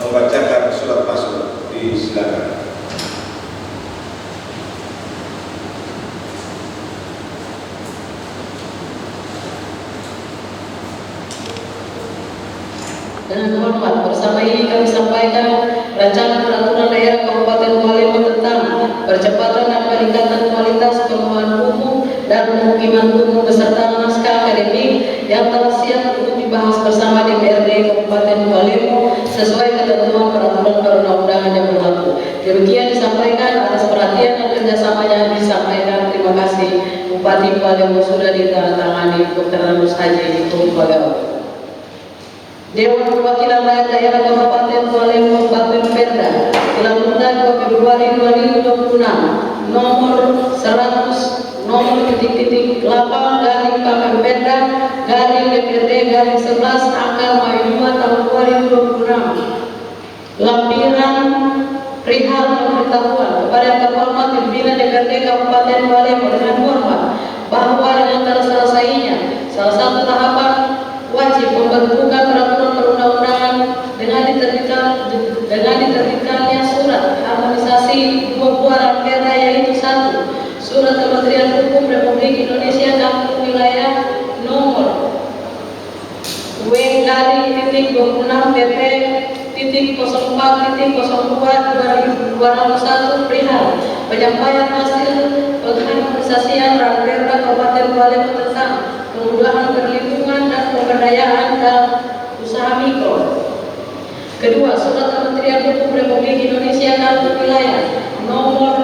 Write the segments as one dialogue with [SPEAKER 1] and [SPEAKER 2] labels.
[SPEAKER 1] membacakan surat masuk. Disilakan.
[SPEAKER 2] Dengan hormat, bersama ini kami sampaikan rancangan peraturan daerah Kabupaten Palembang tentang percepatan dan peningkatan kualitas perumahan umum dan pemukiman umum beserta naskah akademik yang telah siap untuk dibahas bersama DPRD Kabupaten Palembang sesuai ketentuan peraturan perundang-undangan yang berlaku. Demikian disampaikan, atas perhatian dan kerjasamanya disampaikan. Terima kasih. Bupati Palembang sudah ditandatangani Dr. Anus Haji Pagawa. Dewan Perwakilan Rakyat Daerah Kabupaten Palembang Bapemperda Kelamunda 2 Februari 2026 nomor 100 nomor titik-titik 8 garing Bapemperda garing DPRD garing 11 angka Mei 2 tahun 2026 lampiran perihal pemberitahuan kepada yang terhormat pimpinan DPRD Kabupaten Palembang dengan hormat bahwa dengan terselesainya salah satu tahapan wajib pembentukan peraturan perundang-undangan dengan diterbitkannya surat harmonisasi dua buah rangkaian yaitu 1. Surat Kementerian Hukum Republik Indonesia Kampung Wilayah nomor W/26 PP.04.02/2021 perihal penyampaian hasil pengharmonisasian Ranperda Kabupaten Palembang tentang kemudahan perlindungan dan pemberdayaan dalam usaha mikro. Kedua, surat Kementerian Hukum Republik Indonesia Kampung Wilayah nomor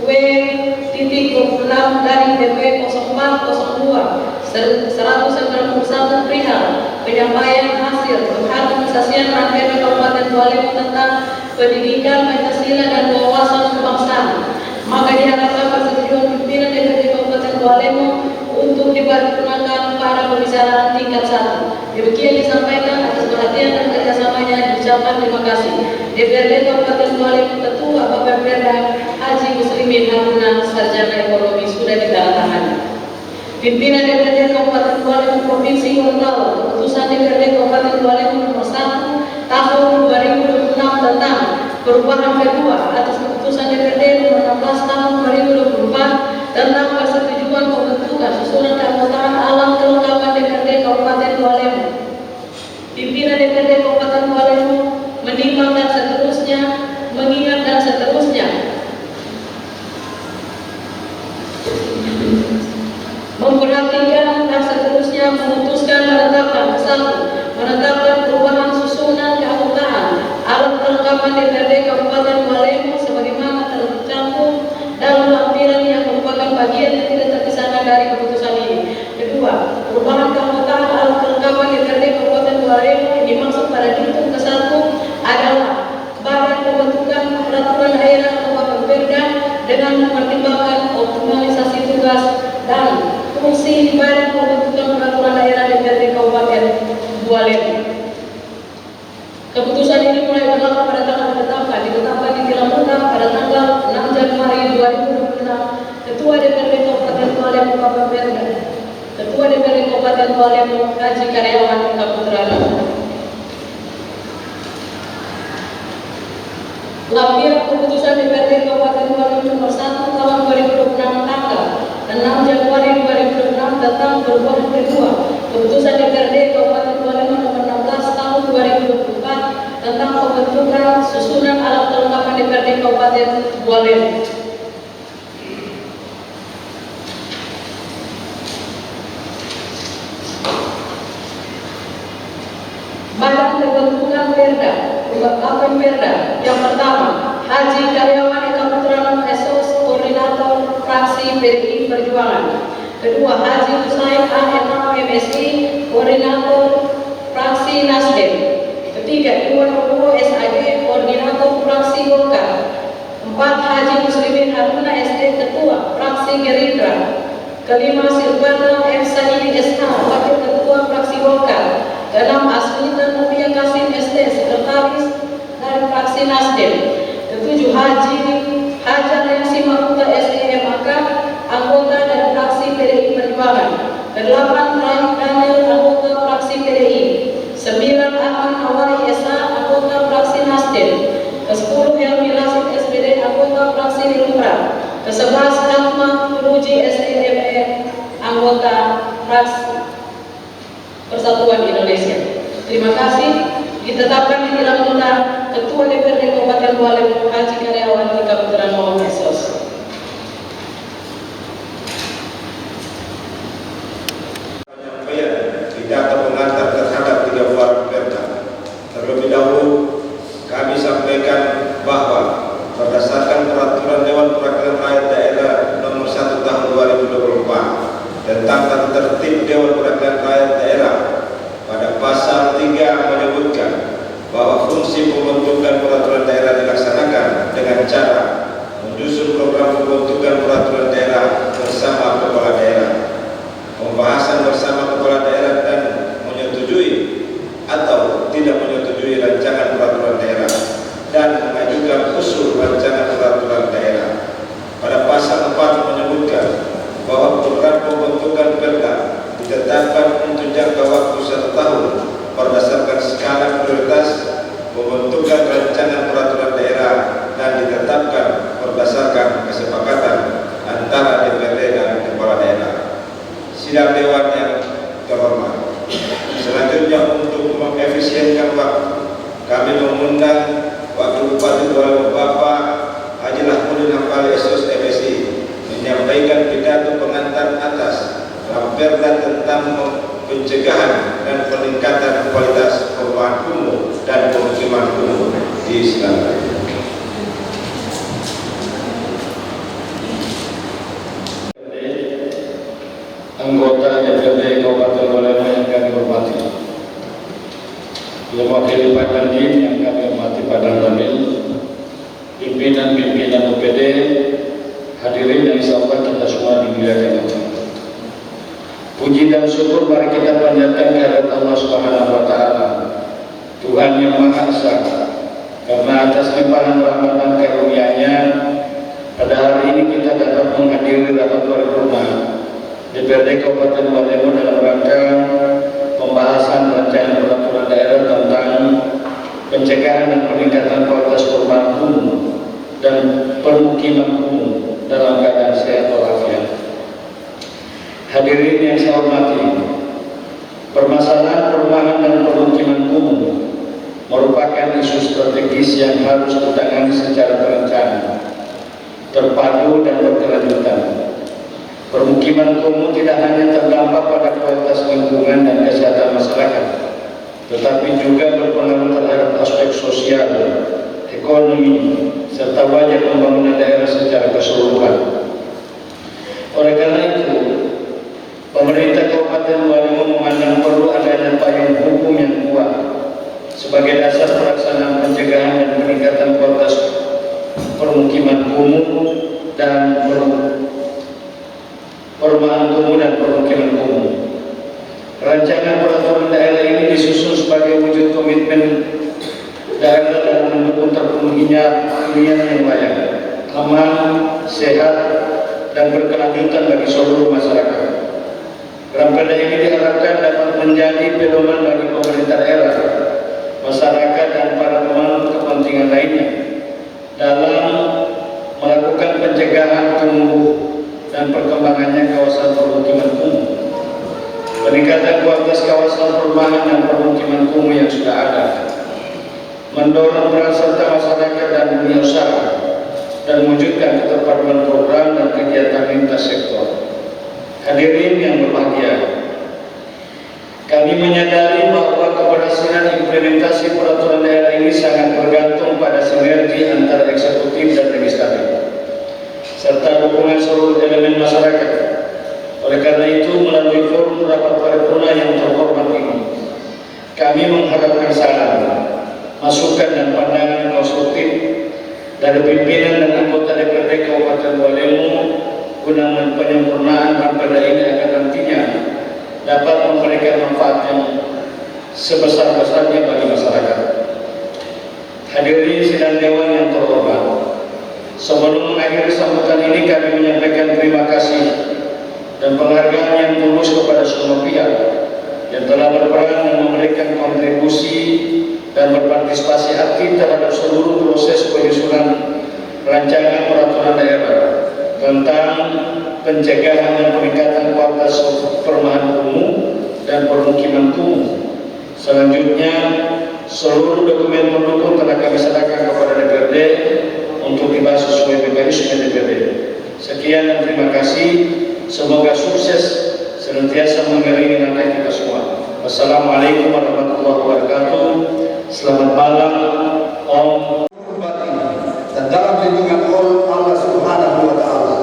[SPEAKER 2] W.PP.04.02/191 perihal penyampaian hasil pengharmonisasian Ranperda Kabupaten Palembang tentang pendidikan Pancasila dan wawasan kebangsaan. Maka diharapkan persetujuan pimpinan DPRD Kabupaten Palembang untuk diparipurnakan pada pembicaraan tingkat 1. Demikian disampaikan, atas perhatian dan kerjasamanya diucapkan terima kasih. DPRD Kabupaten Palembang Ketua Bapemperda Haji Muslimin Haruna Sarjana Ekonomi sudah ditandatangani. Pimpinan DPRD Kabupaten Palembang Provinsi Gorontalo, keputusan DPRD Kabupaten Palembang nomor 1 tahun 2026 tentang perubahan kedua atas keputusan DPRD nomor 16 tahun 2024 tentang persetujuan pembentukan susunan keanggotaan alam kelengkapan DPRD Kabupaten Palembang. Pimpinan DPRD Kabupaten Palembang menimbang dan seterusnya, mengingat dan seterusnya, memperhatikan dan seterusnya, memutuskan menetapkan 1. Menetapkan perubahan susunan keanggotaan alat kelengkapan DPRD Kabupaten Palembang sebagaimana tercantum dalam lampiran yang merupakan bagian yang tidak terpisahkan dari keputusan ini. Kedua, perubahan keanggotaan alat kelengkapan DPRD Kabupaten Palembang yang dimaksud pada diktum ke-1 adalah Badan Pembentukan Peraturan Daerah atau Bapemperda dengan mempertimbangkan optimalisasi tugas dan fungsi Badan Pembentukan Peraturan Daerah DPRD Kabupaten Palembang. Keputusan ini mulai berlaku pada tanggal ditetapkan di Tilang Undang pada tanggal 6 Januari 2026. Ketua DPRD Kabupaten Palembang Bapemperda, Ketua DPRD Kabupaten Palembang Haji Karyawan Kaputrana. Lampiran keputusan DPRD Kabupaten Palembang nomor 1 tahun 2026 tanggal 6 Januari 2026 tentang perubahan kedua keputusan DPRD Kabupaten Palembang nomor 16 tahun 2024 tentang pembentukan susunan alat kelengkapan DPRD Kabupaten Palembang. Badan Pembentukan Perda Bapemperda yang pertama, Haji Karyawan Kaputrana SOS Koordinator Fraksi PDI Perjuangan. Kedua, Haji Husain A.M. MSI Koordinator Fraksi Nasdem. Ketiga, Iwan Obowo SAG Koordinator Fraksi Golkar. 4. Haji Muslimin Haruna SD Ketua Fraksi Gerindra. Kelima, Silvana F. Saidi SH Wakil Ketua Fraksi Golkar. Keenam, Asmita Novia Kasim SD Sekretaris dari Fraksi Nasdem. Ketujuh, Hajar Yansi Makuta SDMAK anggota dari Fraksi PDI Perjuangan. Kedelapan, Raif Daniel anggota Fraksi PDI. 9. Ahmad Nawari SH anggota Fraksi ke-11 Rahmat Puruji SDME, anggota fraksi Persatuan Indonesia. Terima kasih. Ditetapkan di dalam nota Ketua DPRD Kabupaten Kuala Lumpur Haji Karyawati Kabupaten Muhammad Sos.
[SPEAKER 1] Penyampaian data pengantar terhadap 3 buah perda. Terlebih dahulu kami sampaikan bahwa berdasarkan peraturan Dewan Perwakilan Rakyat Daerah nomor 1 tahun 2024 tentang tata tertib Dewan Perwakilan Rakyat Daerah, pada pasal 3 menyebutkan bahwa fungsi pembentukan peraturan daerah dilaksanakan dengan cara menyusun program pembentukan peraturan daerah bersama kepala daerah, pembahasan bersama kepala daerah dan menyetujui atau tidak menyetujui rancangan peraturan daerah, dan mengajukan usul rancangan peraturan daerah. Pada pasal 4 menyebutkan bahwa program pembentukan perda ditetapkan untuk jangka waktu 1 tahun berdasarkan skala prioritas pembentukan rancangan peraturan daerah dan ditetapkan berdasarkan kesepakatan antara DPRD dan kepala daerah. Sidang Dewan yang terhormat, selanjutnya untuk mengefisienkan waktu, kami mengundang Wakil Bupati Kuala Lumpur Bapak Haji Lahmudin Hambali SOS MSI menyampaikan pidato pengantar atas Perda tentang pencegahan dan peningkatan kualitas perumahan kumuh dan pemukiman kumuh di Selatan.
[SPEAKER 3] Anggota DPRD Kabupaten Kuala Lumpur yang kami hormati, Wakil Pak Dandim yang kami hormati Pak Danil, pimpinan-pimpinan OPD, hadirin yang sahabat kita semua dimuliakan Allah. Puji dan syukur mari kita panjatkan kehadirat Allah Subhanahu wa Ta'ala, Tuhan yang Maha Esa, karena atas limpahan rahmat dan karunia-Nya pada hari ini kita dapat menghadiri rapat paripurna DPRD Kabupaten Kuala Lumpur dalam rangka pembahasan rancangan peraturan daerah tentang pencegahan dan peningkatan kualitas perumahan kumuh dan permukiman kumuh dalam keadaan sehat walafiat. Hadirin yang saya hormati, permasalahan perumahan dan permukiman kumuh merupakan isu strategis yang harus ditangani secara terencana, terpadu dan berkelanjutan. Permukiman kumuh tidak hanya terdampak pada kualitas lingkungan dan kesehatan masyarakat, tetapi juga berpengaruh terhadap aspek sosial, ekonomi, serta wajah pembangunan daerah secara keseluruhan. Oleh karena itu, pemerintah Kabupaten Kuala Lumpur memandang perlu adanya payung hukum yang kuat sebagai dasar pelaksanaan pencegahan dan peningkatan kualitas permukiman kumuh dan perumahan kumuh dan permukiman kumuh. Rancangan peraturan daerah ini disusun sebagai wujud komitmen daerah dalam mendukung terpenuhinya hunian yang layak, aman, sehat, dan berkelanjutan bagi seluruh masyarakat. Perda ini diharapkan dapat menjadi pedoman bagi pemerintah daerah, masyarakat, dan para pemangku kepentingan lainnya dalam melakukan pencegahan tumbuh dan perkembangannya kawasan permukiman kumuh, peningkatan kualitas kawasan perumahan dan permukiman kumuh yang sudah ada, mendorong peran serta masyarakat dan dunia usaha, dan mewujudkan keterpaduan program dan kegiatan lintas sektor. Hadirin yang berbahagia, kami menyadari bahwa keberhasilan implementasi peraturan daerah ini sangat bergantung pada sinergi antara eksekutif dan legislatif, serta dukungan seluruh elemen masyarakat. Oleh karena itu, melalui forum rapat paripurna yang terhormat ini, kami mengharapkan saran, masukan, dan pandangan konstruktif dari pimpinan dan anggota DPRD Kabupaten Kuala Lumpur guna penyempurnaan perda ini agar nantinya dapat memberikan manfaat yang sebesar-besarnya bagi masyarakat. Hadirin sidang dewan yang terhormat, sebelum mengakhiri sambutan ini kami menyampaikan terima kasih dan penghargaan yang tulus kepada semua pihak yang telah berperan dan memberikan kontribusi dan berpartisipasi aktif terhadap seluruh proses penyusunan rancangan peraturan daerah tentang pencegahan dan peningkatan kualitas perumahan kumuh dan permukiman kumuh. Selanjutnya, seluruh dokumen pendukung telah kami serahkan kepada DPRD untuk dibahas sesuai mekanisme DPRD. Sekian dan terima kasih. Semoga sukses senantiasa mengiringi langkah kita semua. Wassalamualaikum warahmatullahi wabarakatuh. Selamat malam. Om.
[SPEAKER 4] Dan dalam lindungan Allah Subhanahu wa Ta'ala,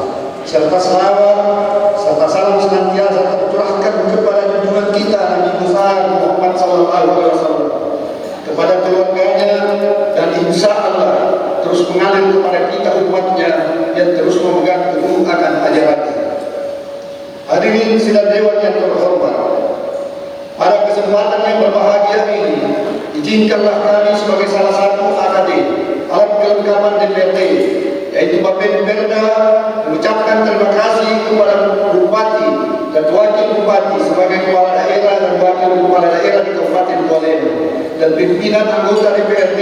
[SPEAKER 4] serta selawat serta salam senantiasa tercurahkan kepada junjungan kita Nabi Muhammad SAW, kepada keluarganya, dan insya Allah terus mengalir kepada kita umatnya yang terus memegang teguh akan ajarannya. Hadirin sidang dewan yang terhormat, pada kesempatan yang berbahagia ini, izinkanlah kami sebagai salah satu AKD alat kelengkapan DPRD, yaitu Bapenda, mengucapkan terima kasih kepada Bupati dan Wakil Bupati sebagai kepala daerah dan wakil kepala daerah di Kabupaten Kualeno, dan pimpinan anggota DPRD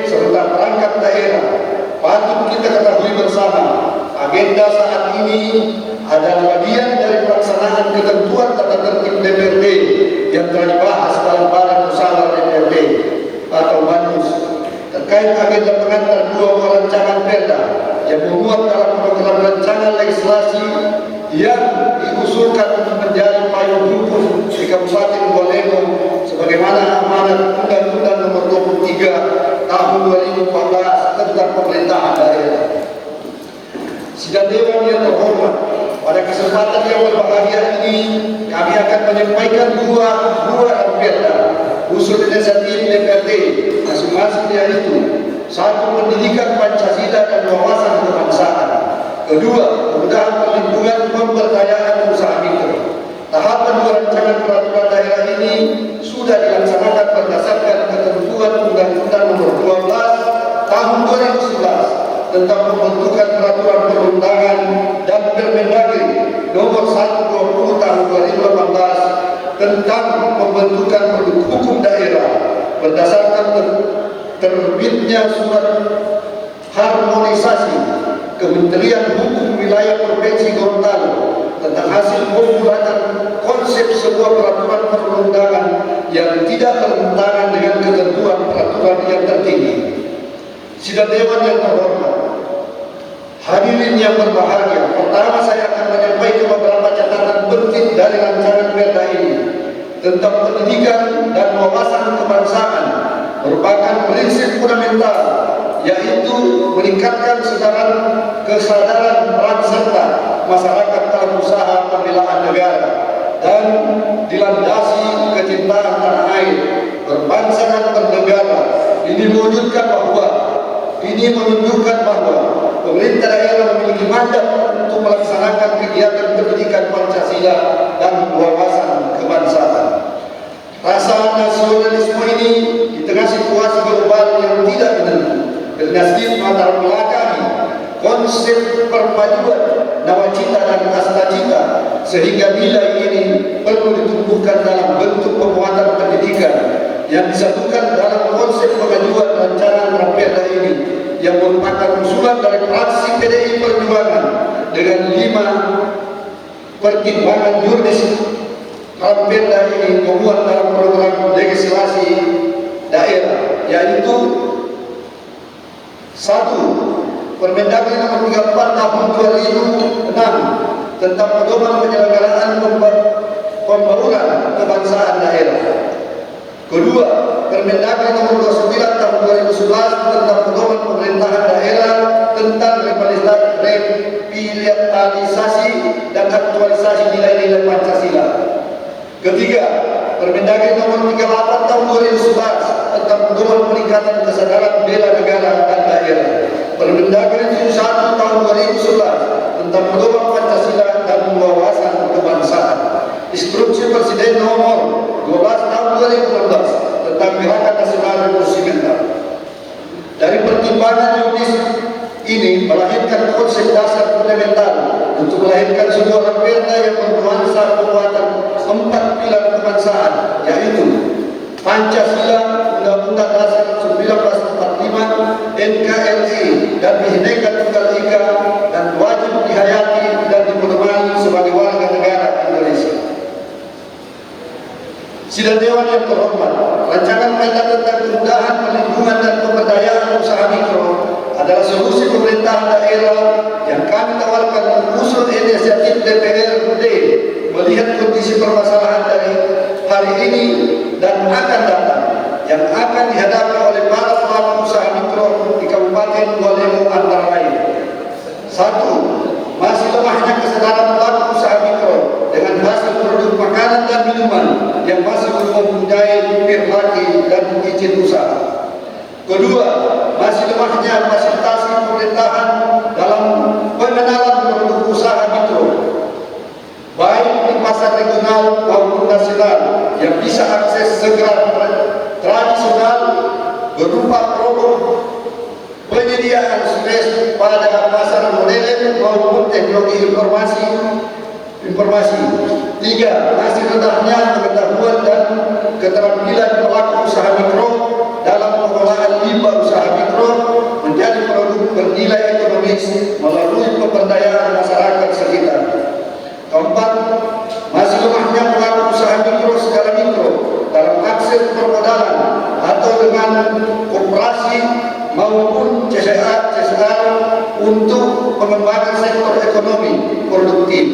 [SPEAKER 4] serta perangkat daerah. Patut kita ketahui bersama, agenda saat ini adalah bagian dari pelaksanaan ketentuan tata tertib DPRD yang telah dibahas dalam Badan Musyawarah DPRD atau BANUS terkait agenda pengantar 2 rancangan perda yang memuat dalam program rancangan legislasi yang diusulkan untuk menjadi payung hukum di Kabupaten Kualeno sebagaimana amanat Undang-Undang Nomor 23 Tahun 2014 tentang pemerintahan daerah. Sidang dewan yang terhormat, pada kesempatan yang berbahagia ini kami akan menyampaikan dua perda usul inisiatif DPRD masing-masing, yaitu 1. Pendidikan Pancasila dan wawasan kebangsaan. 2. Kemudahan perlindungan pemberdayaan usaha mikro. Tahapan 2 rancangan peraturan daerah ini sudah dilaksanakan berdasarkan ketentuan Undang-Undang Nomor 12 Tahun 2011 tentang pembentukan peraturan perundangan dan Permendagri Nomor 120 Tahun 2018 tentang pembentukan produk hukum daerah berdasarkan terbitnya surat harmonisasi Kementerian Hukum Wilayah Provinsi Gorontalo tentang hasil pembuatan konsep sebuah peraturan perundangan yang tidak bertentangan dengan ketentuan peraturan yang tertinggi. Sidang dewan yang terhormat, hadirin yang berbahagia, pertama saya akan menyampaikan beberapa catatan penting dari rancangan perda ini tentang pendidikan dan wawasan kebangsaan. Merupakan prinsip fundamental, yaitu meningkatkan kesadaran peran serta masyarakat dalam usaha pembelaan negara dan dilandasi kecintaan tanah air, berbangsa dan bernegara. Ini menunjukkan bahwa pemerintah daerah memiliki mandat untuk melaksanakan kegiatan pendidikan Pancasila dan wawasan kebangsaan. Rasa nasionalisme ini di tengah situasi global yang tidak menentu bernasib melatar belakangi konsep perpaduan nawacita dan astacita, sehingga nilai ini perlu ditumbuhkan dalam bentuk penguatan pendidikan yang disatukan dalam konsep pengajuan rancangan perda ini yang merupakan usulan dari fraksi PDI Perjuangan dengan 5 pertimbangan yuridis. Perda ini memuat dalam program legislasi daerah, yaitu 1. Permendagri Nomor 34 Tahun 2006 tentang pedoman penyelenggaraan pembangunan kebangsaan daerah. 2. Permendagri Nomor 29 Tahun 2011 tentang pedoman pemerintahan daerah tentang revitalisasi dan aktualisasi nilai-nilai Pancasila. 3. Permendagri Nomor 38 Tahun 2011 tentang pedoman peningkatan kesadaran bela negara dan daerah. Permendagri 71 Tahun 2011 tentang pedoman Pancasila dan wawasan kebangsaan. Instruksi Presiden Nomor 12 Tahun 2016 tentang Gerakan Nasional Revolusi Mental. Dari pertimbangan yuridis ini melahirkan konsep dasar fundamental untuk melahirkan sebuah perda yang bernuansa penguatan 4 pilar kebangsaan, yaitu Pancasila, Undang-Undang Dasar 1945, NKRI, dan Bhinneka Tunggal Ika, dan wajib dihayati Sidang Dewan yang terhormat, rancangan perda tentang kemudahan perlindungan dan pemberdayaan usaha mikro adalah solusi pemerintahan daerah yang kami tawarkan usul inisiatif DPRD melihat kondisi permasalahan dari hari ini dan akan datang yang akan dihadapi oleh para pelaku usaha mikro di Kabupaten Dua Lemo antara lain. 1. Masih lemahnya kesadaran pelaku usaha mikro dengan hasil produk makanan dan minuman yang masih belum mempunyai pirlaki dan izin usaha. Kedua, masih lemahnya fasilitasi pemerintahan dalam pengenalan produk usaha mikro, baik di pasar regional maupun nasional yang bisa akses segera tradisional berupa produk penyediaan space pada pasar modern maupun teknologi informasi. 3. Masih rendahnya pengetahuan dan keterampilan pelaku usaha mikro dalam pengelolaan limbah usaha mikro menjadi produk bernilai ekonomis melalui pemberdayaan masyarakat sekitar. 4. Masih lemahnya pelaku usaha mikro skala mikro dalam akses permodalan atau dengan koperasi maupun CSR untuk pengembangan sektor ekonomi produktif.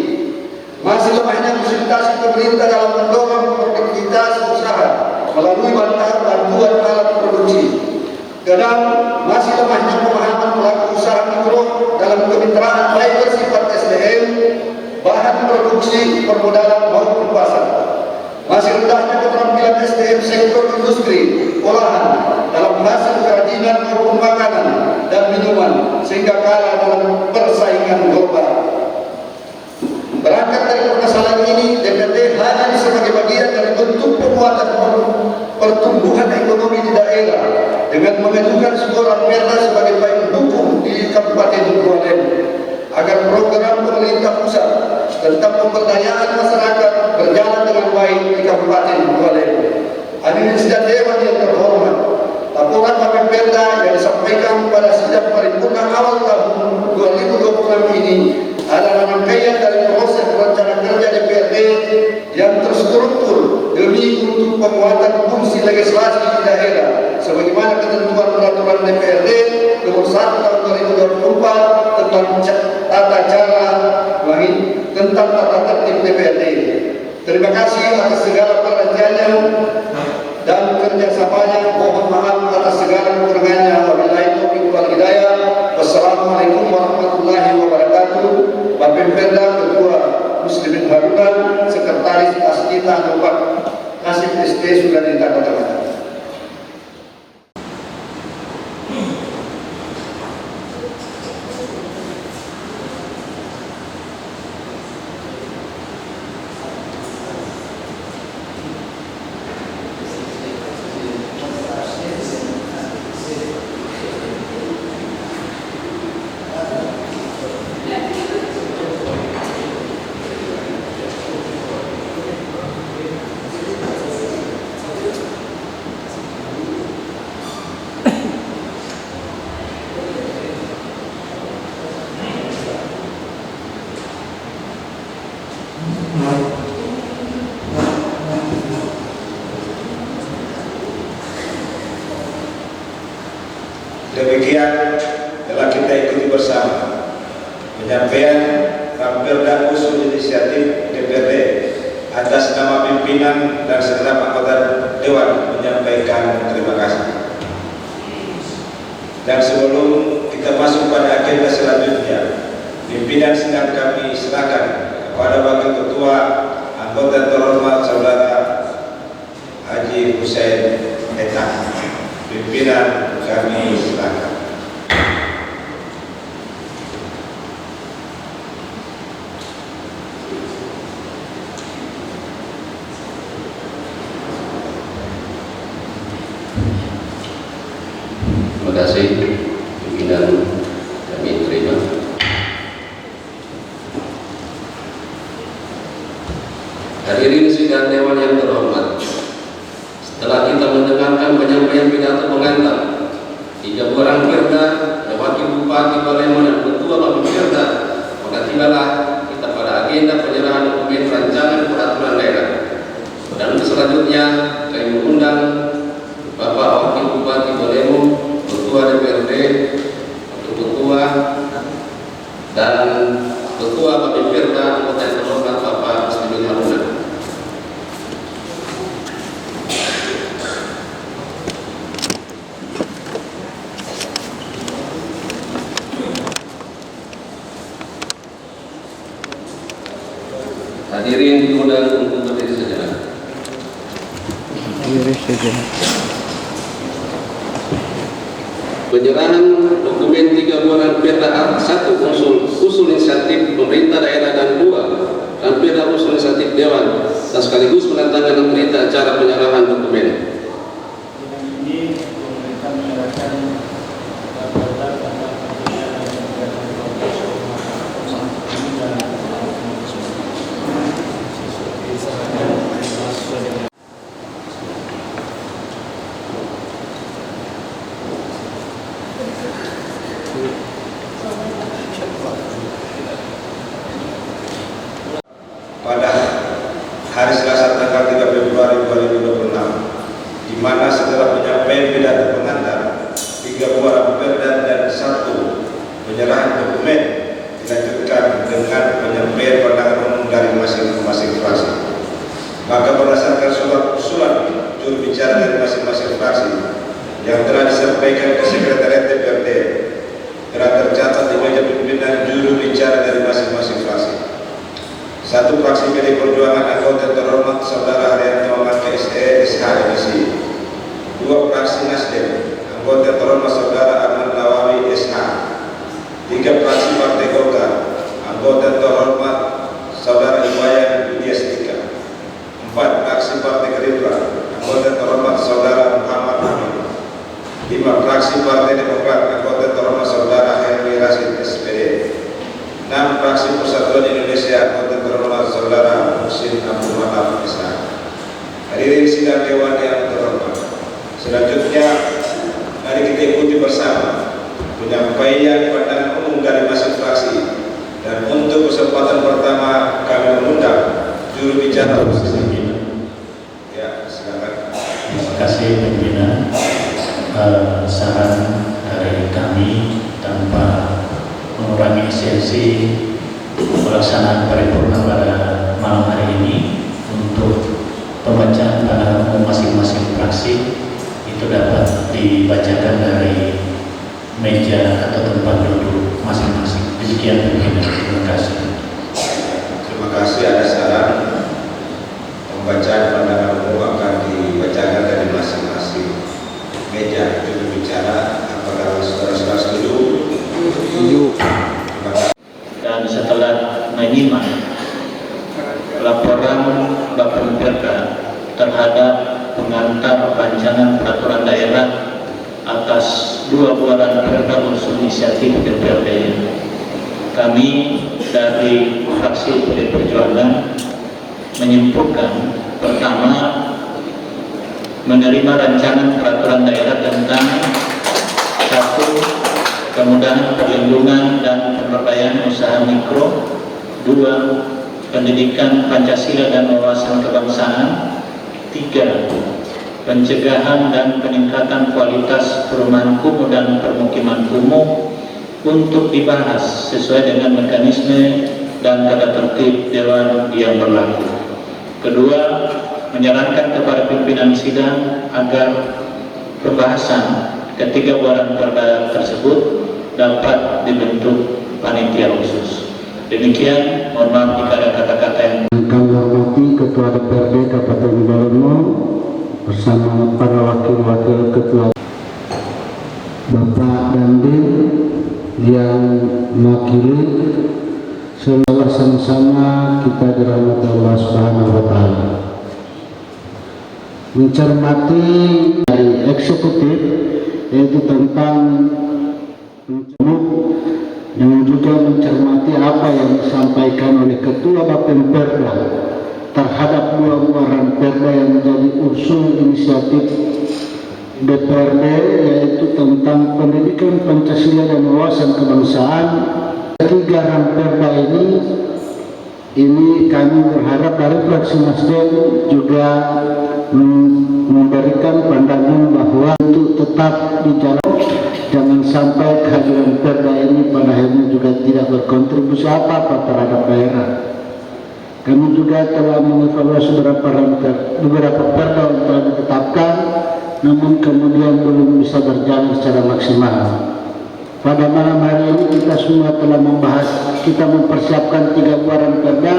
[SPEAKER 4] Masih lemahnya fasilitasi pemerintah dalam mendorong produktivitas usaha melalui bantuan alat produksi. Kedua, masih lemahnya pemahaman pelaku usaha mikro dalam kemitraan baik bersifat SDM, bahan produksi, permodalan maupun pasar. Masih rendahnya keterampilan SDM sektor industri, olahan dalam hasil kerajinan maupun makanan dan minuman sehingga kalah dalam persaingan global. Berangkat dari permasalahan ini, DPRD hanya sebagai bagian dari bentuk penguatan pertumbuhan ekonomi di daerah dengan mengajukan sebuah perda sebagai payung hukum di Kabupaten Dua Lemo agar program pemerintah pusat tentang pemberdayaan masyarakat berjalan dengan baik di Kabupaten Dua Lemo. Hadirin sidang Dewan yang terhormat, laporan Perda yang disampaikan pada sidang paripurna awal tahun 2026 ini adalah rangkaian dari proses rencana kerja DPRD yang terstruktur demi untuk penguatan fungsi legislasi di daerah sebagaimana ketentuan peraturan DPRD nomor 1 tahun 2024 tentang tata tertib DPRD. Terima kasih atas segala perhatiannya dan kerjasamanya. Mohon maaf atas segala kekurangannya. Wabillahi taufiq wal hidayah. Wassalamualaikum warahmatullahi wabarakatuh. Bapak Perda, Ketua Muslimin Harunan, Sekretaris Asdita Bapak Nasib ST sudah ditandatangani.
[SPEAKER 1] Demikian telah kita ikuti bersama penyampaian Perda usul inisiatif DPRD atas nama pimpinan dan segenap anggota Dewan menyampaikan terima kasih. Dan sebelum kita masuk pada agenda selanjutnya, pimpinan sedang kami silakan kepada Wakil Ketua anggota terhormat Saudara Haji Hussein Etah. Pimpinan kami silakan.
[SPEAKER 5] Terima kasih pimpinan kami terima. Hadirin sidang Dewan yang terhormat, setelah kita mendengarkan penyampaian pidato pengantar 3 orang Perda, Wakil Bupati Balemo dan Ketua Bapak Perda, maka tibalah kita pada agenda penyerahan dokumen rancangan peraturan daerah. Dan selanjutnya kami mengundang Bapak Wakil Bupati Balemo, Ketua DPRD, Ketua dan Ketua Bapimperda Kota yang terhormat Bapak Muslimin Haruna. Hadirin diundang untuk berdiri sejenak. Penyerahan dokumen 3 buah Ranperda 1 usul inisiatif pemerintah daerah dan 2 Ranperda usul inisiatif Dewan dan sekaligus menandatangani berita acara penyerahan dokumen.
[SPEAKER 1] Pada hari Selasa tanggal 3 Februari 2026, di mana setelah penyampaian pidato pengantar 3 buah Ranperda dan 1 penyerahan dokumen dilanjutkan dengan penyampaian pandangan umum dari masing-masing fraksi. Maka berdasarkan surat usulan juru bicara dari masing-masing fraksi yang telah disampaikan ke Sekretariat DPRD, telah tercatat di meja pimpinan juru bicara dari masing-masing fraksi. 1 fraksi PD Perjuangan anggota terhormat Saudara Haryanto Mangke SE SHMSI. 2 fraksi Nasdem anggota terhormat Saudara Arman Nawawi SH. 3 fraksi Partai Golkar anggota terhormat Saudara Iwayan Budiastika. 4 fraksi Partai Gerindra anggota terhormat Saudara Muhammad Amin. 5 fraksi Partai Demokrat anggota terhormat Saudara Henry Rasid SPD. 6 fraksi Persatuan Indonesia anggota terhormat Saudara Muhsin Abdul Manaf SH. Hadirin sidang Dewan yang terhormat, selanjutnya mari kita ikuti bersama penyampaian pandangan umum dari masing fraksi, dan untuk kesempatan pertama kami mengundang juru bicara posisi. Ya, silakan.
[SPEAKER 6] Terima kasih pimpinan. Saran dari kami tanpa mengurangi esensi pelaksanaan paripurna pada malam hari ini untuk pembacaan pandangan umum masing-masing fraksi itu dapat dibacakan dari meja atau tempat duduk masing-masing. Demikian pimpinan. Terima kasih.
[SPEAKER 1] Terima kasih. Ada saran pembacaan pandangan umum akan dibacakan dari masing-masing meja juru bicara. Apakah saudara-saudara setuju?
[SPEAKER 6] Dan setelah menyimak laporan Bapimperda terhadap pengantar rancangan peraturan daerah atas 2 buah Ranperda usul inisiatif DPRD, kami dari fraksi PD Perjuangan menyimpulkan pertama, menerima rancangan peraturan daerah tentang 1. Kemudahan perlindungan dan pemberdayaan usaha mikro. 2. Pendidikan Pancasila dan wawasan kebangsaan. 3. Pencegahan dan peningkatan kualitas perumahan kumuh dan permukiman kumuh untuk dibahas sesuai dengan mekanisme dan tata tertib Dewan yang berlaku. Kedua, menyarankan kepada pimpinan sidang agar pembahasan ketiga buah Ranperda tersebut dapat dibentuk panitia khusus. Demikian, mohon maaf jika ada kata-kata yang
[SPEAKER 7] kami hormati Ketua DPRD Kabupaten Balemo bersama para wakil-wakil ketua, Bapak Dandim yang mewakili, semoga sama-sama kita dirahmati Allah Subhanahu wa Ta'ala. Mencermati dari eksekutif, yaitu tentang dan juga mencermati apa yang disampaikan oleh Ketua Bapimperda terhadap 2 buah Ranperda yang menjadi usul inisiatif DPRD, yaitu tentang pendidikan Pancasila dan wawasan kebangsaan. 3 Ranperda ini Ini kami berharap dari fraksi Nasdem juga memberikan pandangan bahwa untuk tetap di jalan, jangan sampai kehadiran Perda ini pada akhirnya juga tidak berkontribusi apa-apa terhadap daerah. Kami juga telah mengevaluasi beberapa Perda yang telah ditetapkan, namun kemudian belum bisa berjalan secara maksimal. Pada malam hari ini kita semua telah membahas, kita mempersiapkan 3 buah Perda.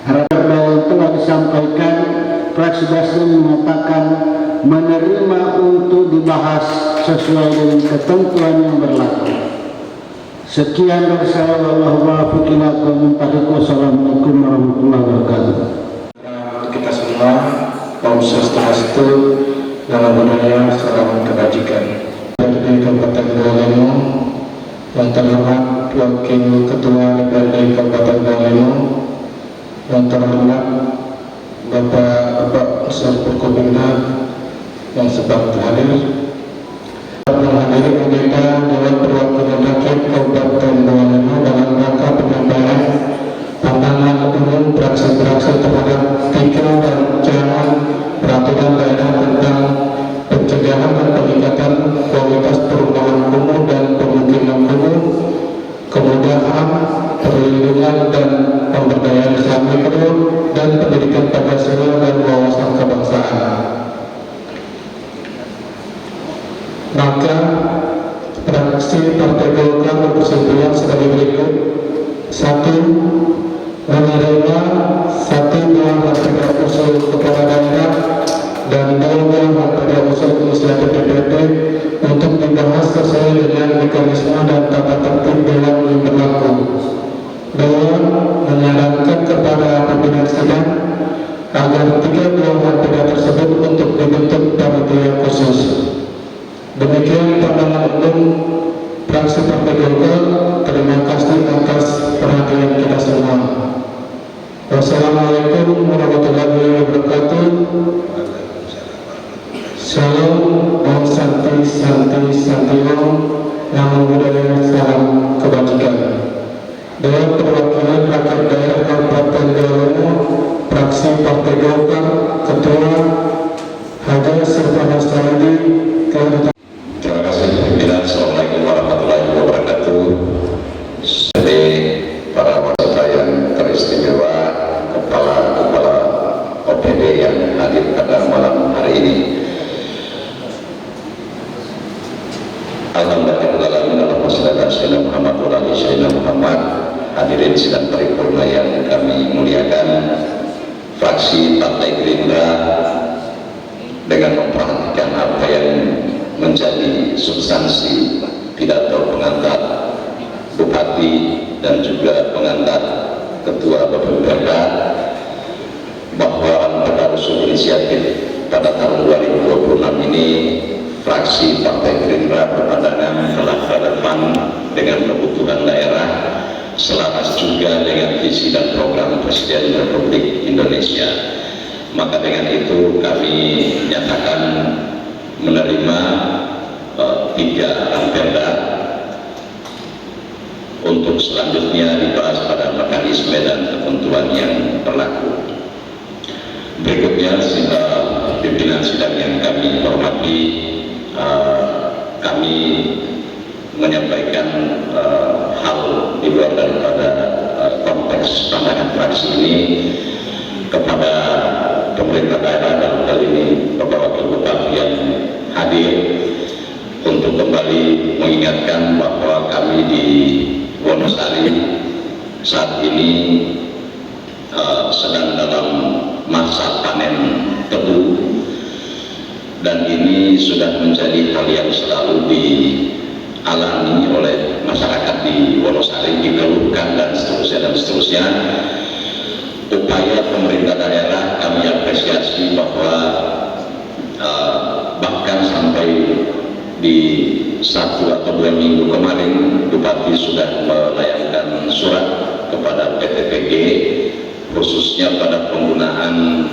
[SPEAKER 7] Perda yang telah disampaikan, fraksi Nasdem mengatakan menerima untuk dibahas sesuai dengan ketentuan yang berlaku. Sekian dari saya, wallahu a'lam. Wassalamualaikum warahmatullahi wabarakatuh.
[SPEAKER 3] Kita semua, Om Swastiastu, Namo Buddhaya, salam kebajikan. Dari Kabupaten Bawalemo, yang terhormat Wakil Ketua DPRD Kabupaten Bawalemo, yang terhormat Bapak Ustaz Forkopimda yang sebab hadir, menghadiri agenda Dewan Perwakilan Rakyat Kabupaten Bawalemo dalam rangka penyampaian pandangan umum fraksi-fraksi terhadap 3 rancangan peraturan daerah tentang pencegahan dan peningkatan kualitas perumahan kumuh dan pemukiman kumuh, kemudahan, perlindungan dan pemberdayaan usaha mikro, dan pendidikan Pancasila dan wawasan kebangsaan. Maka fraksi Partai Golkar berkesimpulan sebagai berikut: 1. Menerima 1 buah Perda usul kepala daerah dan 2 buah Perda usul inisiatif DPRD untuk dibahas sesuai dengan mekanisme dan tata tertib dewan yang berlaku. 2. Menyarankan kepada pimpinan sidang agar 3 buah Perda tersebut untuk dibentuk panitia khusus. Demikian pandangan umum fraksi Partai Golkar. Terima kasih atas perhatian kita semua. Wassalamualaikum warahmatullahi wabarakatuh. Salam, Om Santi Santi Santi Om, Namo Buddhaya, salam kebajikan. Dewan Perwakilan Rakyat Daerah Kabupaten Bawalemo, fraksi Partai Golkar, Ketua Haji Silvana Saidi.
[SPEAKER 8] Terima kasih pimpinan. Assalamualaikum warahmatullahi wabarakatuh. Jadi para peserta yang teristimewa, kepala OPD yang hadir pada malam hari ini. Alhamdulillah Muhammad wa ala Sayyidina Muhammad. Hadirin sidang paripurna yang kami muliakan, fraksi Partai Gerindra dengan memperhatikan apa yang menjadi substansi pidato pengantar Bupati dan juga pengantar Ketua Bapemda, bahwa pada usul inisiatif pada tahun 2026 ini fraksi Partai Gerindra berpandangan telah relevan dengan kebutuhan daerah, selaras juga dengan visi dan program Presiden Republik Indonesia. Maka dengan itu kami nyatakan menerima 3 Perda untuk selanjutnya dibahas pada mekanisme dan ketentuan yang berlaku. Berikutnya pimpinan sidang yang kami hormati, kami menyampaikan hal di luar daripada konteks pandangan fraksi ini kepada pemerintah daerah, dalam hal ini Bapak Wakil Bupati yang hadir, untuk kembali mengingatkan bahwa kami di Wonosari saat ini sedang dalam masa panen tebu, dan ini sudah menjadi hal yang selalu dialami oleh masyarakat di Wonosari, dikeluhkan dan seterusnya. Upaya pemerintah daerah kami apresiasi bahwa bahkan sampai di 1 atau 2 minggu kemarin Bupati sudah melayangkan surat kepada PTPG khususnya pada penggunaan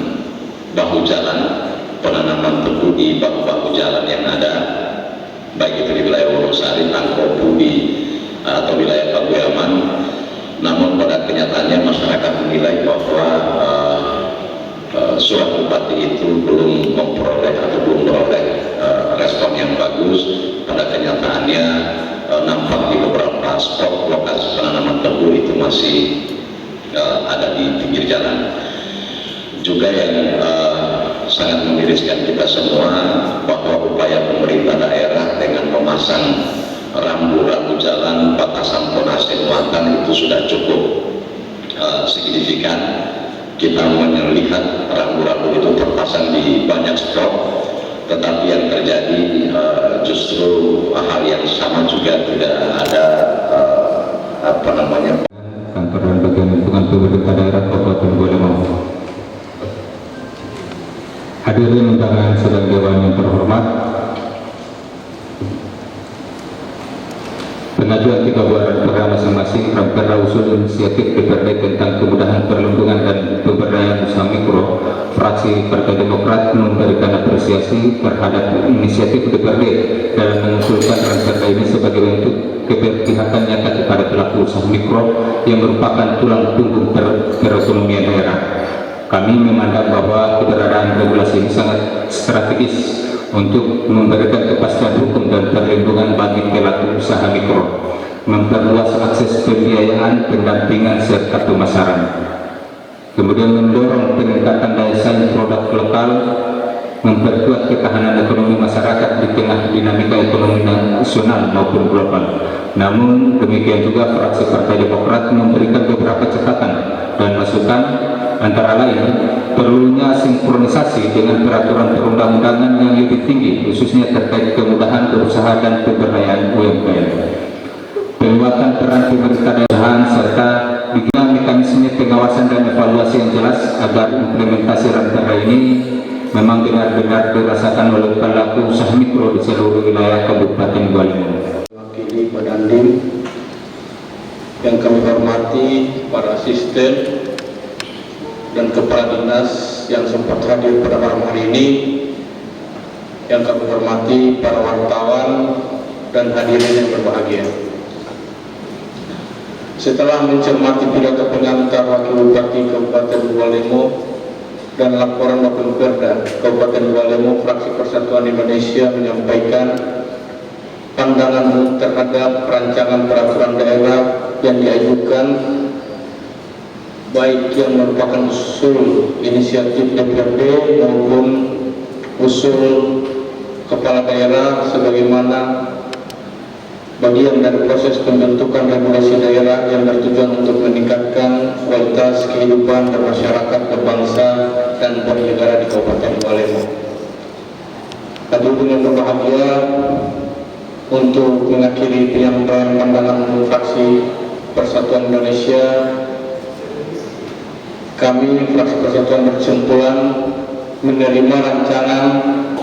[SPEAKER 8] bahu jalan, penanaman tebu di bahu-bahu jalan yang ada, baik itu di wilayah Wonosari, Tangkobu atau wilayah Paguyaman, namun pada kenyataannya masyarakat menilai bahwa surat bupati itu belum memperoleh atau belum memperoleh respon yang bagus. Pada kenyataannya nampak di beberapa spot lokasi penanaman tebu itu masih ada di pinggir jalan. Juga yang sangat memiriskan kita semua bahwa upaya pemerintah daerah dengan memasang rambu-rambu jalan, batasan tonase muatan itu sudah cukup signifikan. Kita melihat rambu-rambu itu terpasang di banyak spot, tetapi yang terjadi justru hal yang sama juga tidak ada
[SPEAKER 9] kantor dan bagian lingkungan pemerintah daerah Kabupaten Bolemong. Hadirin undangan sidang dewan yang terhormat, pengajuan 3 buah ranperda masing-masing ranperda usul inisiatif DPRD tentang kemudahan perlindungan dan pemberdayaan usaha mikro. Fraksi Partai Demokrat memberikan apresiasi terhadap inisiatif DPRD dalam mengusulkan ranperda ini sebagai bentuk keberpihakan nyata kepada pelaku usaha mikro yang merupakan tulang punggung perekonomian daerah. Kami memandang bahwa keberadaan regulasi ini sangat strategis untuk memberikan kepastian hukum dan perlindungan bagi pelaku usaha mikro, memperluas akses pembiayaan, pendampingan, serta pemasaran. Kemudian mendorong peningkatan daya saing produk lokal, memperkuat ketahanan ekonomi masyarakat di tengah dinamika ekonomi nasional maupun global. Namun demikian juga fraksi Partai Demokrat memberikan beberapa catatan dan masukan, antara lain perlunya sinkronisasi dengan peraturan perundang-undangan yang lebih tinggi, khususnya terkait kemudahan berusaha dan pemberdayaan UMKM. Penguatan peran pemerintah daerah serta bikin mekanisme pengawasan dan evaluasi yang jelas agar implementasi ranperda ini memang benar-benar dirasakan oleh pelaku usaha mikro di seluruh wilayah Kabupaten Bolemong.
[SPEAKER 3] Wakili Badandim yang kami hormati, para asisten dan kepala dinas yang sempat hadir pada malam hari ini, yang kami hormati para wartawan dan hadirin yang berbahagia. Setelah mencermati pidato pengantar Wakil Bupati Kabupaten Bolemong dan laporan Wapemperda Kabupaten Bolemong, fraksi Persatuan Indonesia menyampaikan pandangan terhadap rancangan peraturan daerah yang diajukan, baik yang merupakan usul inisiatif DPRD maupun usul kepala daerah sebagaimana bagian dari proses pembentukan regulasi daerah yang bertujuan untuk meningkatkan kualitas kehidupan bermasyarakat, berbangsa, dan bernegara di Kabupaten Bolemong. Hadirin yang berbahagia, untuk mengakhiri penyampaian pandangan fraksi Persatuan Indonesia, kami fraksi Persatuan berkesimpulan menerima rancangan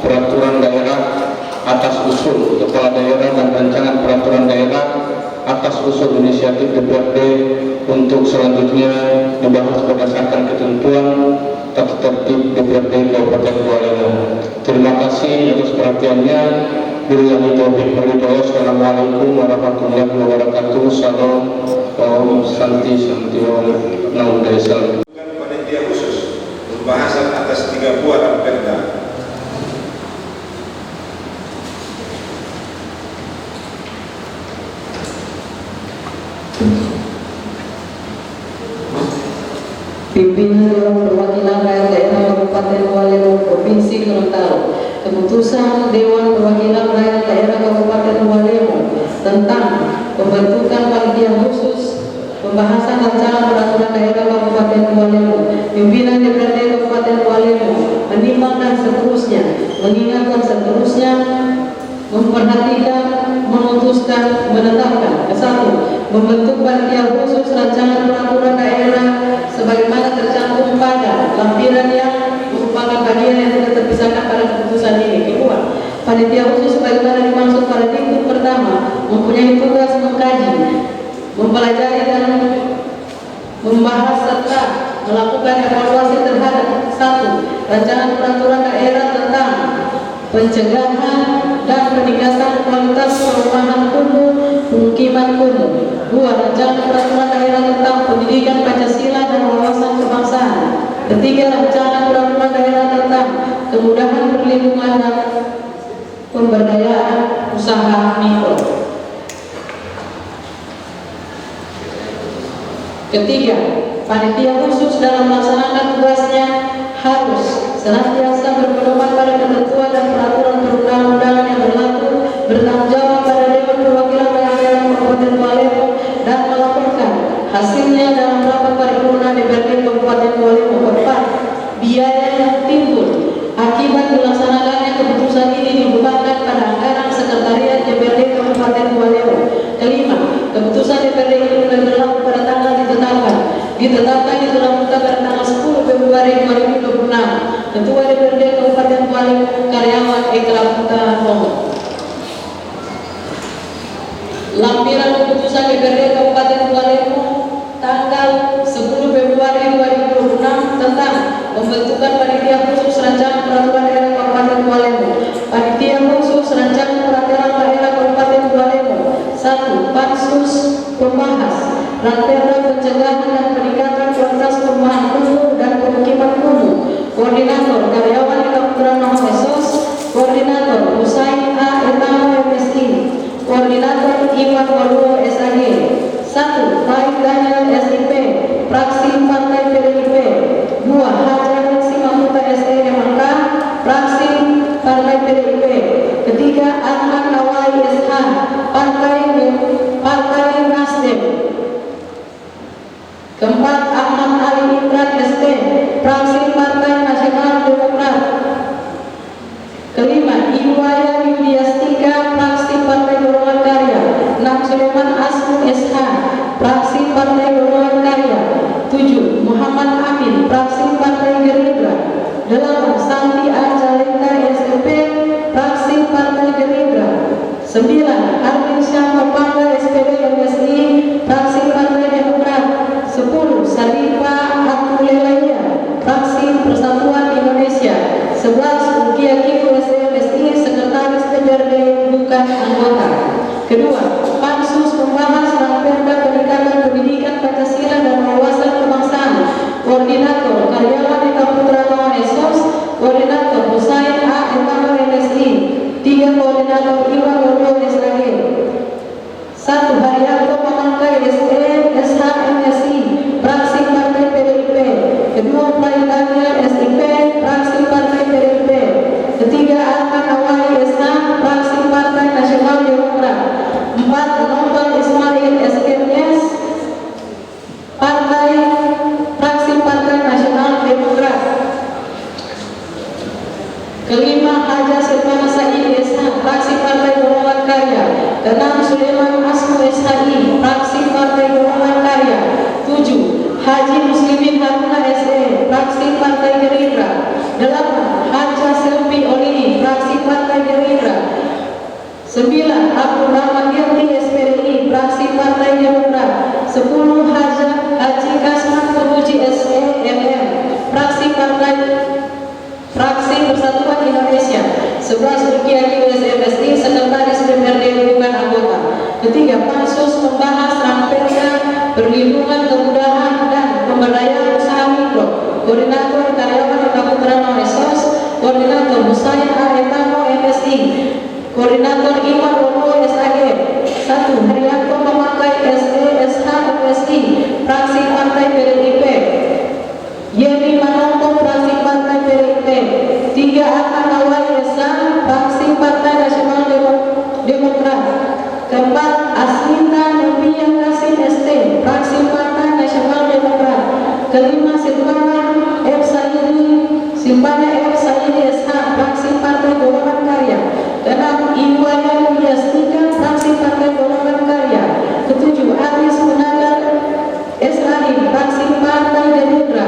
[SPEAKER 3] peraturan daerah atas usul kepala daerah dan rancangan peraturan daerah atas usul inisiatif DPRD untuk selanjutnya dibahas berdasarkan ketentuan tata tertib DPRD Kabupaten Bolemong. Terima kasih atas perhatiannya. Billahi taufiq wal hidayah. Assalamualaikum warahmatullahi wabarakatuh. Salam, Om Santi Santi Om Namo Buddhaya.
[SPEAKER 1] Panitia khusus pembahasan atas 3 buah ranperda.
[SPEAKER 2] Pimpinan Dewan Perwakilan Rakyat Daerah Kabupaten Bolemong Provinsi Gorontalo. Keputusan Dewan Perwakilan Rakyat Daerah Kabupaten Bolemong tentang pembentukan panitia khusus pembahasan rancangan peraturan daerah Kabupaten Bolemong. Pimpinan DPRD Kabupaten Bolemong menimbang dan seterusnya, mengingatkan seterusnya, memperhatikan, memutuskan, menetapkan. Satu, membentuk panitia khusus rancangan peraturan daerah sebagaimana tercantum pada lampiran yang merupakan bagian yang tidak terpisahkan pada keputusan ini. Kedua, panitia khusus sebagaimana dimaksud pada diktum pertama mempunyai tugas mengkaji, mempelajari dan membahas serta melakukan evaluasi terhadap 1. Rancangan peraturan daerah tentang pencegahan dan peningkatan kualitas perumahan kumuh, pemukiman kumuh. 2. Rancangan peraturan daerah tentang pendidikan Pancasila dan wawasan kebangsaan. 3. Rancangan peraturan daerah tentang kemudahan perlindungan dan pemberdayaan usaha mikro. 3. Panitia khusus dalam melaksanakan tugasnya harus senantiasa berpedoman pada ketentuan dan peraturan perundang-undangan yang berlaku, bertanggung jawab pada Dewan Perwakilan Daerah Kabupaten Kualemo dan melaporkan hasilnya dalam rapat paripurna DPRD Kabupaten Kualemo. 4. Biaya yang timbul akibat dilaksanakannya keputusan ini dibebankan pada anggaran Sekretariat DPRD Kabupaten Kualemo. 5. Keputusan DPRD ini mulai berlaku pada tanggal ditetapkan di dalam muka pada tanggal 10 Februari 2026. Ketua DPRD Kabupaten Kualemo, karyawan Ekra Putra Romo. Lampiran keputusan DPRD Kabupaten Kualemo tanggal 10 Februari 2026 tentang pembentukan panitia khusus rancangan peraturan daerah Kabupaten Kualemo. Panitia khusus rancangan peraturan daerah Kabupaten Kualemo. 1. Pansus pembahas ranperda pencegahan dan peningkatan kualitas perumahan kumuh dan pemukiman kumuh. Koordinator karyawan Kaputra Noho Esos. Koordinator Husain A. Etamo MSI. Koordinator Iwan Waluo SAG. 1. Faik Daniel SIP, fraksi Partai PDIP. 2. Hajar Simahuta SE MK, fraksi Partai PDIP. 3. Ahmad Nawai SH, Partai Nasdem. 4. Ahmad Ali Imran ST, fraksi Partai Nasional Demokrat. 5. Iwaya Yudiastika, fraksi Partai Golongan Karya. 6. Suleman Asmu SH, fraksi Partai Golongan Karya. 7. Muhammad Amin, fraksi Partai Gerindra. 8. Santi Anjalenta SMP, fraksi Partai Gerindra. 9. Arvin Syah Papangga SPD MSI, fraksi Partai Demokrat. 10. Sarifa Abdulelaya, fraksi Persatuan Indonesia. 11. Ukia Kiku SMSI, sekretaris DPRD bukan anggota. Kedua, pansus membahas ranperda peningkatan pendidikan Pancasila dan wawasan kebangsaan. Koordinator karyawan Kaputra Noho Esos. Koordinator Husain A. Etamo MSI. 3. Koordinator Iwan Waluo SAG. 1. Haryanto Pamangkai SE SH MSI, fraksi Partai PDIP. 2. Faik Daniel SIP, fraksi Partai PDIP. 3. Ahmad Nawai SH, fraksi Partai Nasional Demokrat. 4. Novel Ismail SKMS, fraksi Partai Nasional Demokrat. 5. Haja Silvana Said SH, fraksi Partai Golongan Karya. 6. Suleman Asmu SHI, fraksi Partai Golongan Karya. 7. Haji Muslimin Haruna SE, fraksi Partai Gerindra. 8. Haja Selvi Olini, fraksi Partai Gerindra. 9. Abdul Rahman Yati SPDI, fraksi Partai Demokrat. 10. Haji Kasman Kebuji SE MM, fraksi Persatuan Indonesia. 11. Ukia USMSI, sekretaris DPRD bukan anggota. 3. Pansus membahas ranperda perlindungan kemudahan dan pemberdayaan usaha mikro. Koordinator karyawan Kaputra Noho Esos. Koordinator Husain A. Etamo MSI. Koordinator Iwan Waluo SAG. 1. Haryanto Pamangkai SE SH MSI, fraksi Partai PDIP. Yeni Manoto, fraksi Partai PDIP. 3. Ahmad Nawai SH, fraksi Partai Nasional Demokrat. 4. Asminta Novia Kasim ST, fraksi Partai Nasional Demokrat. 5. Simpana F. Saidi SH, fraksi Partai Golongan Karya. 6. Iwaya Yudiastika, fraksi Partai Golongan Karya. 7. Aris Munandar SHI, fraksi Partai Gerindra.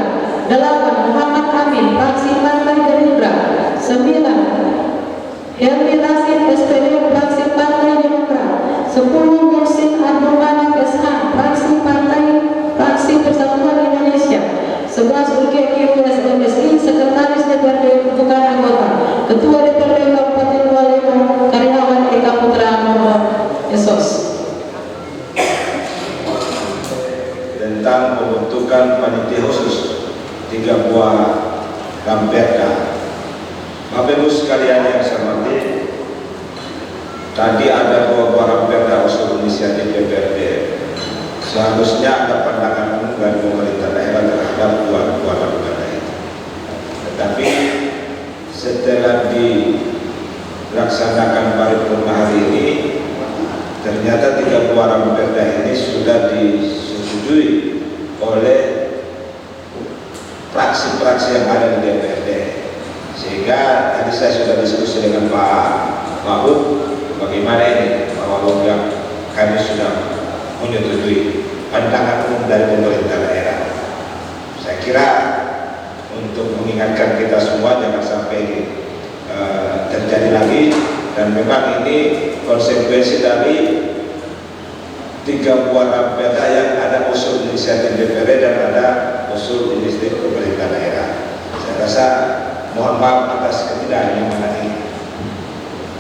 [SPEAKER 2] 8. Muhammad Amin, fraksi Partai Gerindra. 9. Helmi Rasid SPD, fraksi Partai Demokrat. 10. Muhsin Abdul Manaf SH, fraksi Persatuan Indonesia. 11. Ukia Kiku SMSI, sekretaris DPRD bukan anggota. Ketua DPRD Kabupaten Kualemo, karyawan
[SPEAKER 1] Ramperda. Bapak Ibu sekalian yang saya hormati, tadi ada dua Ramperda usul inisiatif DPRD. Seharusnya ada pandangan umum dari pemerintah daerah terhadap dua Ramperda itu. Tetapi setelah dilaksanakan paripurna hari ini, ternyata 3 buah Ramperda ini sudah disetujui oleh fraksi-fraksi yang ada di DPRD. Sehingga tadi saya sudah diskusi dengan Pak Wahub, bagaimana ini Pak Wahub yang kami sudah menyetujui pandangan umum dari pemerintah daerah. Saya kira untuk mengingatkan kita semua jangan sampai terjadi lagi, dan memang ini konsekuensi dari 3 buah Ramperda yang ada usul inisiatif DPRD dan ada usul inisiatif pemerintah daerah. Saya rasa mohon maaf atas ketidaknyamanan ini.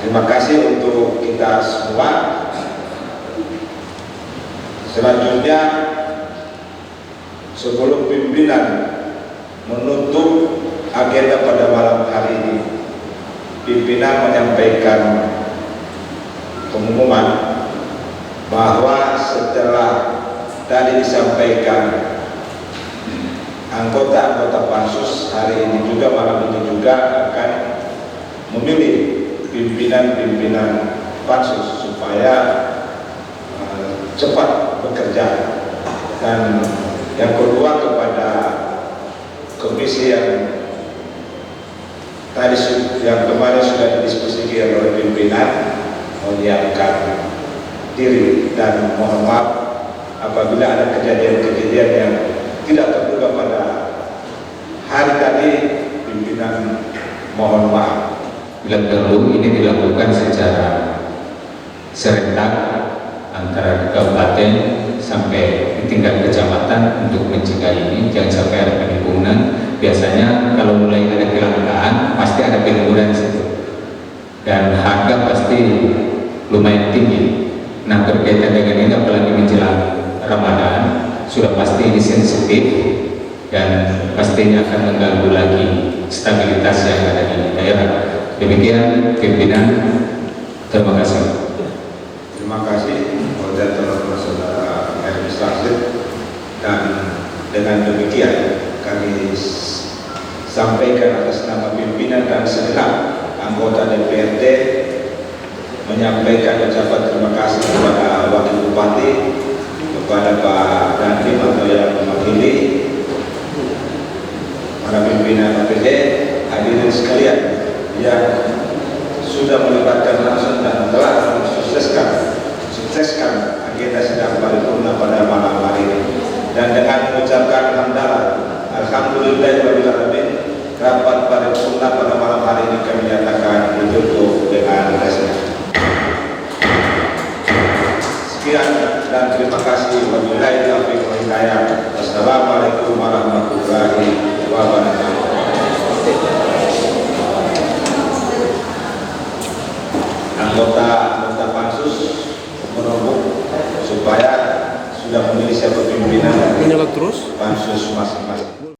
[SPEAKER 1] Terima kasih untuk kita semua. Selanjutnya, sebelum pimpinan menutup agenda pada malam hari ini, pimpinan menyampaikan pengumuman bahwa setelah tadi disampaikan anggota-anggota pansus, hari ini juga, malam ini juga akan memilih pimpinan-pimpinan pansus supaya cepat bekerja. Dan yang kedua, kepada komisi yang tadi yang kemarin sudah didiskusikan oleh pimpinan, menyiapkan diri dan mohon maaf apabila ada kejadian-kejadian yang tidak terduga pada hari tadi, pimpinan mohon maaf.
[SPEAKER 9] Bila perlu ini dilakukan secara serentak antara kabupaten sampai di tingkat kecamatan untuk mencegah ini, jangan sampai ada penimbunan. Biasanya kalau mulai ada kelangkaan pasti ada penimbunan di situ dan harga pasti lumayan tinggi. Nah, berkaitan dengan ini apalagi menjelang Ramadan, sudah pasti ini sensitif dan pastinya akan mengganggu lagi stabilitas yang ada di daerah. Demikian pimpinan, terima kasih.
[SPEAKER 1] Terima kasih kepada saudara Hermes Rasid, dan dengan demikian kami sampaikan atas nama pimpinan dan segenap anggota DPRD menyampaikan ucapan terima kasih kepada Wakil Bupati, kepada Pak Dandim atau yang mewakili, para pimpinan APD, hadirin sekalian yang sudah melibatkan langsung dan telah mensukseskan agenda sidang paripurna pada malam hari ini. Dan dengan mengucapkan hamdalah, alhamdulillahirabbil alamin, rapat paripurna pada malam hari ini kami nyatakan ditutup dengan resmi. Sekian dan terima kasih. Wabillahi taufiq wal hidayah. Wassalamualaikum warahmatullahi wabarakatuh. Anggota pansus menumpuk supaya sudah memilih siapa pimpinan pansus masing-masing.